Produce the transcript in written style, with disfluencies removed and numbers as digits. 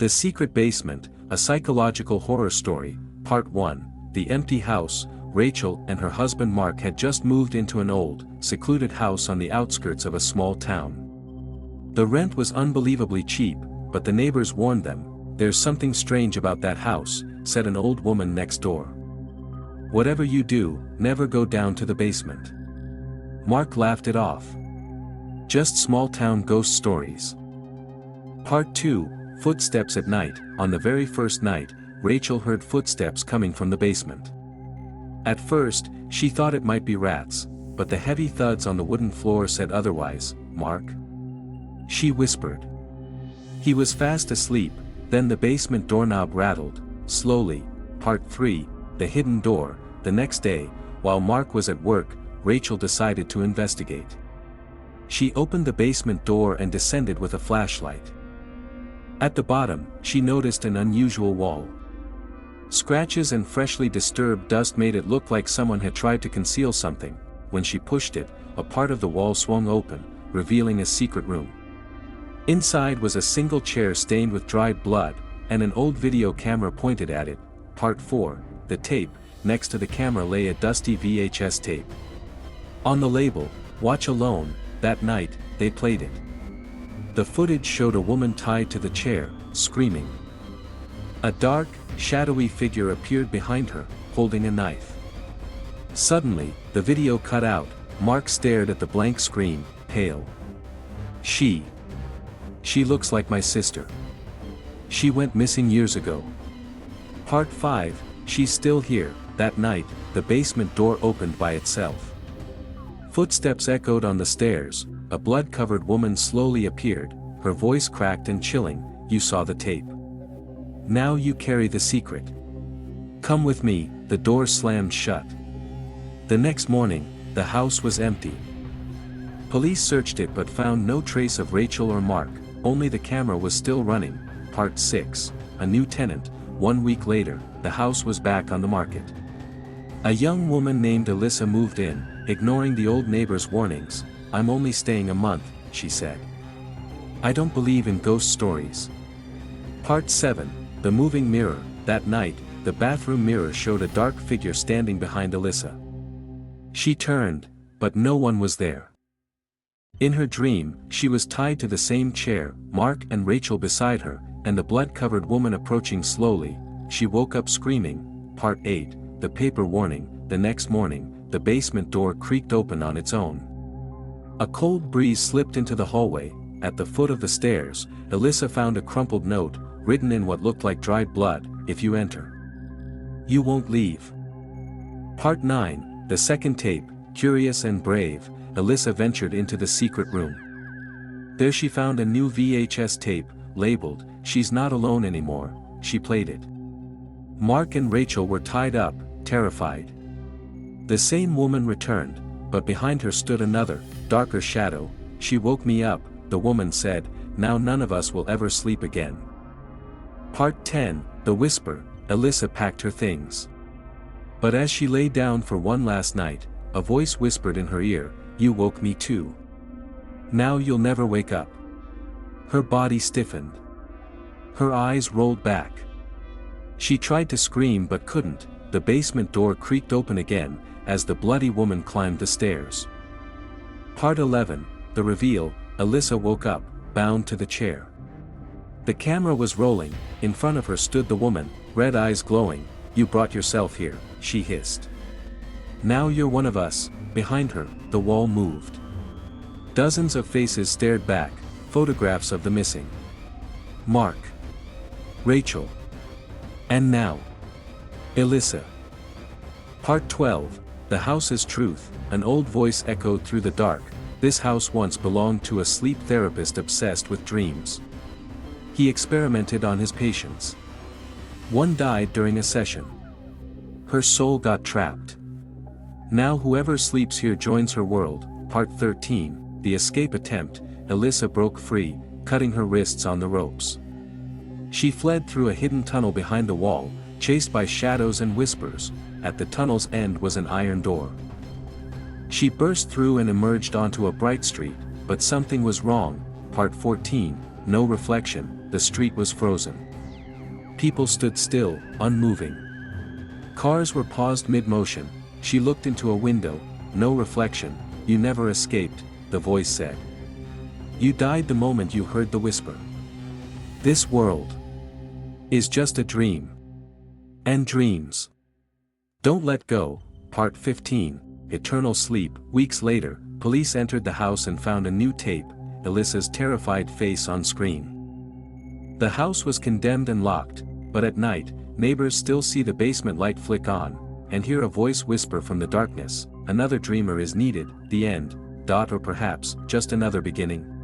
The Secret Basement, a Psychological Horror Story, Part 1. The empty house. Rachel and her husband Mark had just moved into an old, secluded house on the outskirts of a small town. The rent was unbelievably cheap, but the neighbors warned them, "There's something strange about that house," said an old woman next door. "Whatever you do, never go down to the basement." Mark laughed it off. Just small-town ghost stories. Part 2. Footsteps at night. On the very first night, Rachel heard footsteps coming from the basement. At first, she thought it might be rats, but the heavy thuds on the wooden floor said otherwise. "Mark?" she whispered. He was fast asleep. Then the basement doorknob rattled, slowly. Part 3. The hidden door. The next day, while Mark was at work, Rachel decided to investigate. She opened the basement door and descended with a flashlight. At the bottom, she noticed an unusual wall. Scratches and freshly disturbed dust made it look like someone had tried to conceal something. When she pushed it, a part of the wall swung open, revealing a secret room. Inside was a single chair stained with dried blood, and an old video camera pointed at it. Part 4. The tape. Next to the camera lay a dusty VHS tape. On the label, "Watch Alone." That night, they played it. The footage showed a woman tied to the chair, screaming. A dark, shadowy figure appeared behind her, holding a knife. Suddenly, the video cut out. Mark stared at the blank screen, pale. She looks like my sister. She went missing years ago." Part 5. She's still here. That night, the basement door opened by itself. Footsteps echoed on the stairs. A blood-covered woman slowly appeared, her voice cracked and chilling. "You saw the tape. Now you carry the secret. Come with me." The door slammed shut. The next morning, the house was empty. Police searched it but found no trace of Rachel or Mark, only the camera was still running. Part 6. A new tenant. 1 week later, the house was back on the market. A young woman named Elissa moved in, ignoring the old neighbor's warnings. "I'm only staying a month," she said. "I don't believe in ghost stories." Part 7. The moving mirror. That night, the bathroom mirror showed a dark figure standing behind Elissa. She turned, but no one was there. In her dream, she was tied to the same chair, Mark and Rachel beside her, and the blood-covered woman approaching slowly. She woke up screaming. Part 8. The paper warning. The next morning, the basement door creaked open on its own. A cold breeze slipped into the hallway. At the foot of the stairs, Elissa found a crumpled note, written in what looked like dried blood. "If you enter, you won't leave." Part 9. The second tape. Curious and brave, Elissa ventured into the secret room. There she found a new VHS tape, labeled, "She's Not Alone Anymore." She played it. Mark and Rachel were tied up, terrified. The same woman returned, but behind her stood another, darker shadow. "She woke me up," the woman said. "Now none of us will ever sleep again." Part 10. The whisper. Elissa packed her things. But as she lay down for one last night, a voice whispered in her ear, "You woke me too. Now you'll never wake up." Her body stiffened. Her eyes rolled back. She tried to scream but couldn't. The basement door creaked open again, as the bloody woman climbed the stairs. Part 11. The reveal. Elissa woke up, bound to the chair. The camera was rolling. In front of her stood the woman, red eyes glowing. "You brought yourself here," she hissed. "Now you're one of us." Behind her, the wall moved. Dozens of faces stared back, photographs of the missing. Mark. Rachel. And now, Elissa. Part 12. The House's Truth. An old voice echoed through the dark. This house once belonged to a sleep therapist obsessed with dreams. He experimented on his patients. One died during a session. Her soul got trapped. Now whoever sleeps here joins her world. Part 13. The escape attempt. Elissa broke free, cutting her wrists on the ropes. She fled through a hidden tunnel behind the wall, chased by shadows and whispers. At the tunnel's end was an iron door. She burst through and emerged onto a bright street, but something was wrong. Part 14. No reflection. The street was frozen. People stood still, unmoving. Cars were paused mid-motion. She looked into a window, no reflection. You never escaped, the voice said. You died the moment you heard the whisper. This world is just a dream. And dreams don't let go. Part 15, Eternal Sleep. Weeks later, police entered the house and found a new tape, Elissa's terrified face on screen. The house was condemned and locked, but at night, neighbors still see the basement light flick on, and hear a voice whisper from the darkness, another dreamer is needed, the end, or perhaps, just another beginning.